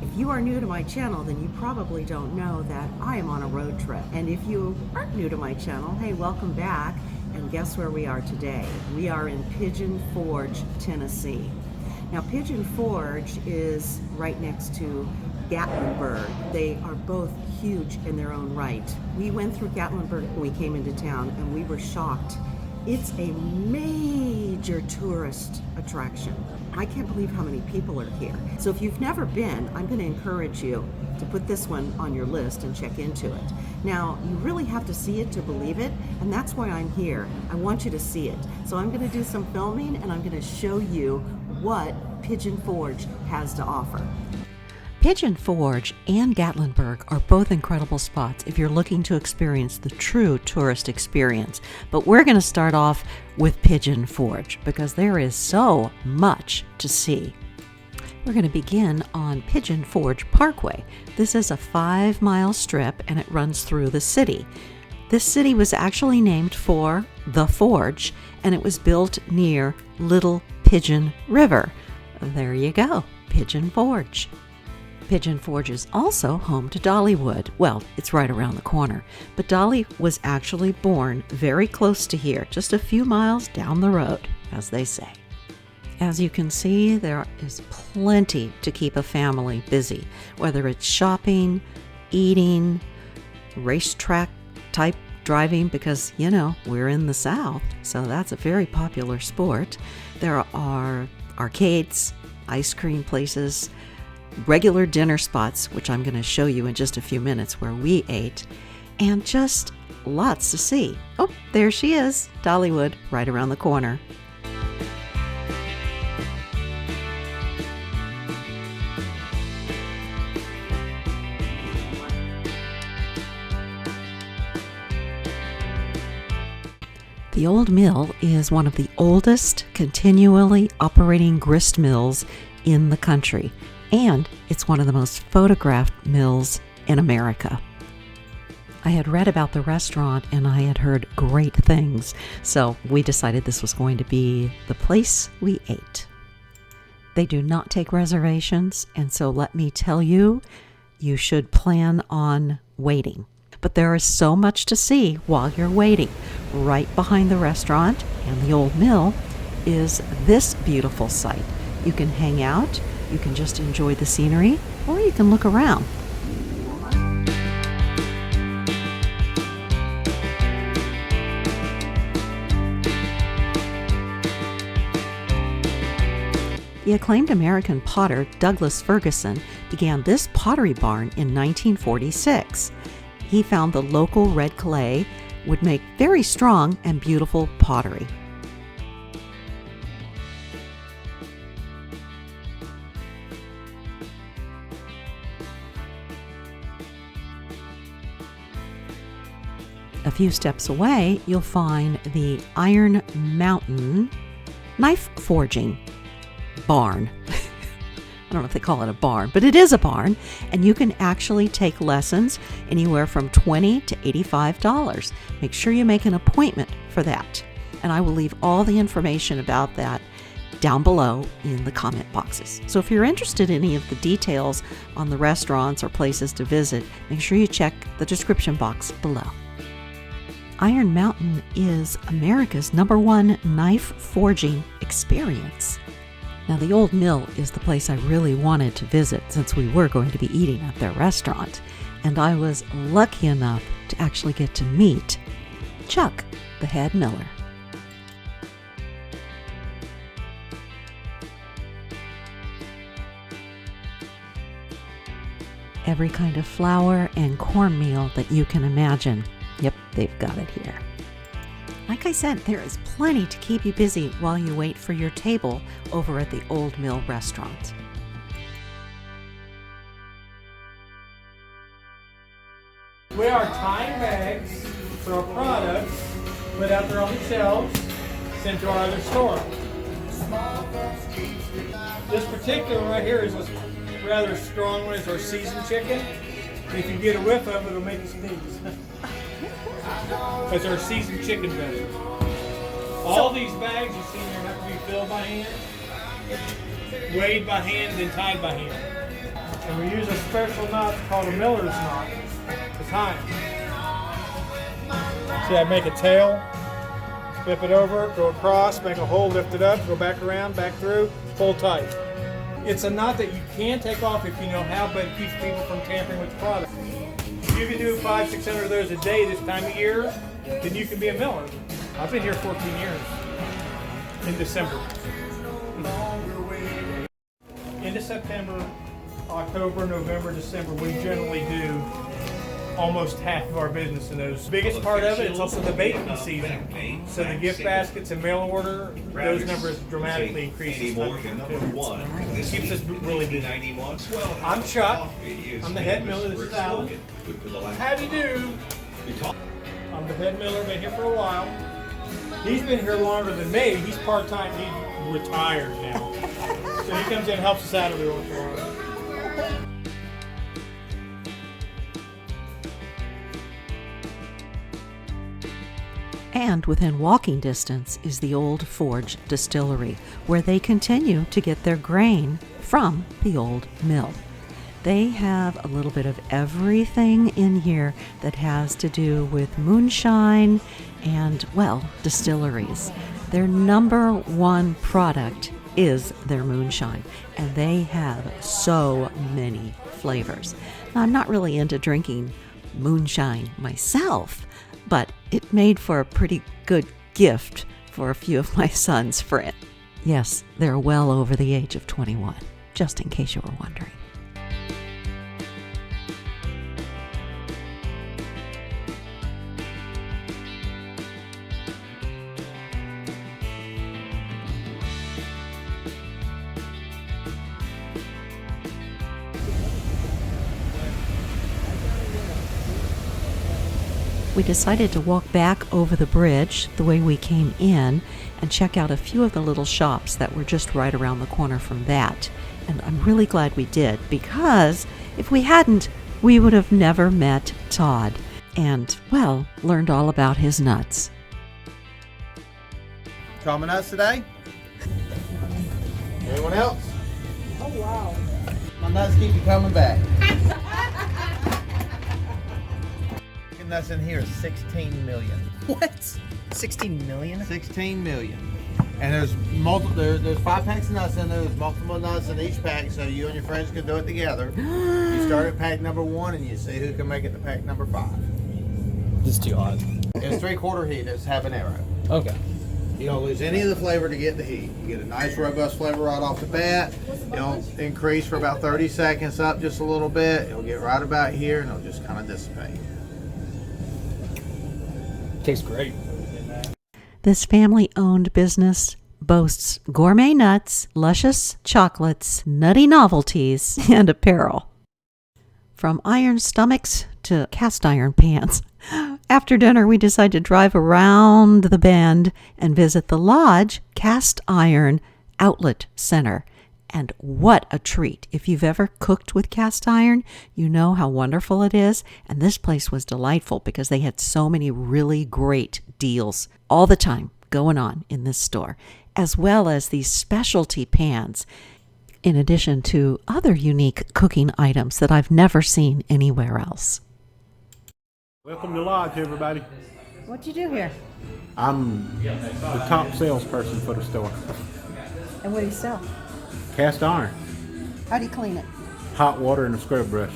If you are new to my channel, then you probably don't know that I am on a road trip. And if you aren't new to my channel, hey, welcome back. And guess where we are today? We are in Pigeon Forge, Tennessee. Now, Pigeon Forge is right next to Gaitlenburg. They are both huge in their own right. We went through Gaitlenburg when we came into town, and we were shocked. It's a major tourist attraction. I can't believe how many people are here. So if you've never been, I'm going to encourage you to put this one on your list and check into it. Now, you really have to see it to believe it, and that's why I'm here. I want you to see it. So I'm going to do some filming, and I'm going to show you what Pigeon Forge has to offer. Pigeon Forge and Gaitlenburg are both incredible spots if you're looking to experience the true tourist experience. But we're going to start off with Pigeon Forge because there is so much to see. We're going to begin on Pigeon Forge Parkway. This is a 5-mile strip and it runs through the city. This city was actually named for the Forge, and it was built near Little Pigeon River. There you go, Pigeon Forge. Pigeon Forge is also home to Dollywood. Well, it's right around the corner, but Dolly was actually born very close to here, just a few miles down the road, as they say. As you can see, there is plenty to keep a family busy, whether it's shopping, eating, racetrack type driving, because, you know, we're in the South, so that's a very popular sport. There are arcades, ice cream places, regular dinner spots, which I'm going to show you in just a few minutes where we ate, and just lots to see. Oh, there she is, Dollywood, right around the corner. The old mill is one of the oldest continually operating grist mills in the country, and it's one of the most photographed mills in America. I had read about the restaurant and I had heard great things, so we decided this was going to be the place we ate. They do not take reservations, and so let me tell you, you should plan on waiting. But there is so much to see while you're waiting. Right behind the restaurant and the old mill is this beautiful site. You can hang out, you can just enjoy the scenery, or you can look around. The acclaimed American potter Douglas Ferguson began this pottery barn in 1946. He found the local red clay would make very strong and beautiful pottery. A few steps away, you'll find the Iron Mountain knife forging barn. I don't know if they call it a barn, but it is a barn, and you can actually take lessons anywhere from $20 to $85. Make sure you make an appointment for that, and I will leave all the information about that down below in the comment boxes. So if you're interested in any of the details on the restaurants or places to visit, make sure you check the description box below. Iron Mountain is America's #1 knife forging experience. Now, the old mill is the place I really wanted to visit since we were going to be eating at their restaurant, and I was lucky enough to actually get to meet Chuck, the head miller. Every kind of flour and cornmeal that you can imagine. Yep, they've got it here. Like I said, there is plenty to keep you busy while you wait for your table over at the Old Mill restaurant. We are tying bags for our products, put out there on the shelves, sent to our other store. This particular one right here is a rather strong one. It's our seasoned chicken. If you get a whiff of it, it'll make you sneeze. That's our seasoned chicken breast. All these bags you see here have to be filled by hand, weighed by hand, and tied by hand. And we use a special knot called a miller's knot to tie them. See, I make a tail, flip it over, go across, make a hole, lift it up, go back around, back through, pull tight. It's a knot that you can take off if you know how, but it keeps people from tampering with the product. If you can do 500, 600 of those a day this time of year, then you can be a miller. I've been here 14 years in December. Into September, October, November, December, we generally do almost half of our business in those. The biggest part of it is also the baking season. So the gift baskets and mail order, those numbers dramatically increase. It keeps us really busy. I'm Chuck. I'm the head miller. This is Alan. How do you do? I'm the head miller. Been here for a while. He's been here longer than me. He's part-time. He's retired now. So he comes in and helps us out every once in a while. And within walking distance is the old Forge Distillery, where they continue to get their grain from the old mill. They have a little bit of everything in here that has to do with moonshine and, well, distilleries. Their number one product is their moonshine, and they have so many flavors. Now, I'm not really into drinking moonshine myself, but it made for a pretty good gift for a few of my son's friends. Yes, they're well over the age of 21, just in case you were wondering. We decided to walk back over the bridge the way we came in and check out a few of the little shops that were just right around the corner from that. And I'm really glad we did, because if we hadn't, we would have never met Todd and, well, learned all about his nuts. Try my nuts today? Anyone else? Oh, wow. My nuts keep you coming back. Nuts in here is 16 million. What? 16 million? 16 million. And there's multiple. There's 5 packs of nuts in there. There's multiple nuts in each pack, so you and your friends can do it together. You start at pack number 1, and you see who can make it to pack number 5. This is too hot. It's 3/4 heat. It's habanero. Okay. You don't lose any of the flavor to get the heat. You get a nice robust flavor right off the bat. It'll increase for about 30 seconds up just a little bit. It'll get right about here, and it'll just kind of dissipate. Tastes great. This family-owned business boasts gourmet nuts, luscious chocolates, nutty novelties, and apparel. From iron stomachs to cast iron pans. After dinner, we decided to drive around the bend and visit the Lodge Cast Iron Outlet Center. And what a treat. If you've ever cooked with cast iron, you know how wonderful it is. And this place was delightful because they had so many really great deals all the time going on in this store, as well as these specialty pans, in addition to other unique cooking items that I've never seen anywhere else. Welcome to Lodge, everybody. What'd you do here? I'm the top salesperson for the store. And what do you sell? Cast iron, How do you clean it? hot water, and a scrub brush.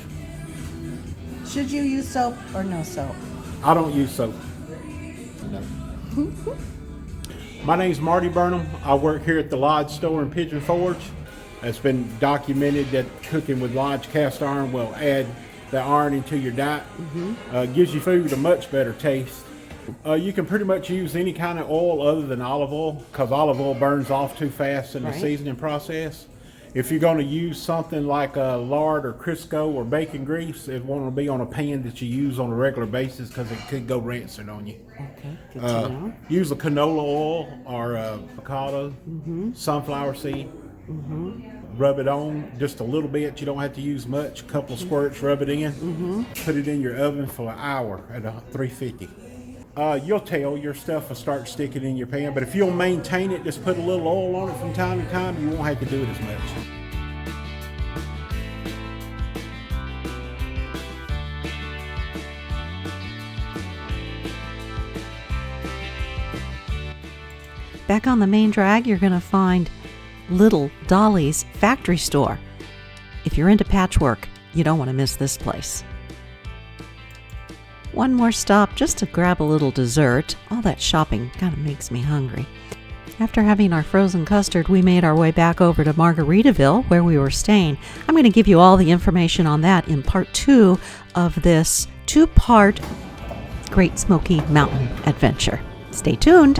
Should you use soap or no soap? I don't use soap. My name's Marty Burnham. I work here at the Lodge store in Pigeon Forge. It's been documented that cooking with Lodge cast iron will add the iron into your diet. Gives your food a much better taste. You can pretty much use any kind of oil other than olive oil, because olive oil burns off too fast in the seasoning process. If you're going to use something like lard or Crisco or bacon grease, it won't be on a pan that you use on a regular basis, because it could go rancid on you. Okay, good to know. Use a canola oil or avocado, sunflower seed. Rub it on just a little bit. You don't have to use much. A couple of squirts, rub it in. Put it in your oven for an hour at 350. You'll tell your stuff will start sticking in your pan, but if you'll maintain it, just put a little oil on it from time to time, you won't have to do it as much. Back on the main drag, you're going to find Little Dolly's Factory Store. If you're into patchwork, you don't want to miss this place. One more stop just to grab a little dessert. All that shopping kind of makes me hungry. After having our frozen custard, we made our way back over to Margaritaville, where we were staying. I'm going to give you all the information on that in part 2 of this 2-part Great Smoky Mountain adventure. Stay tuned.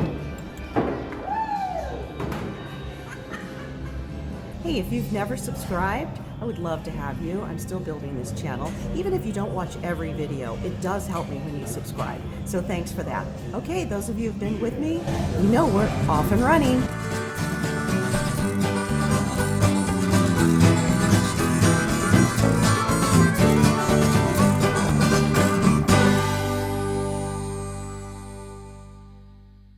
Hey, if you've never subscribed, I would love to have you. I'm still building this channel. Even if you don't watch every video, it does help me when you subscribe. So thanks for that. Okay, those of you who've been with me, you know we're off and running.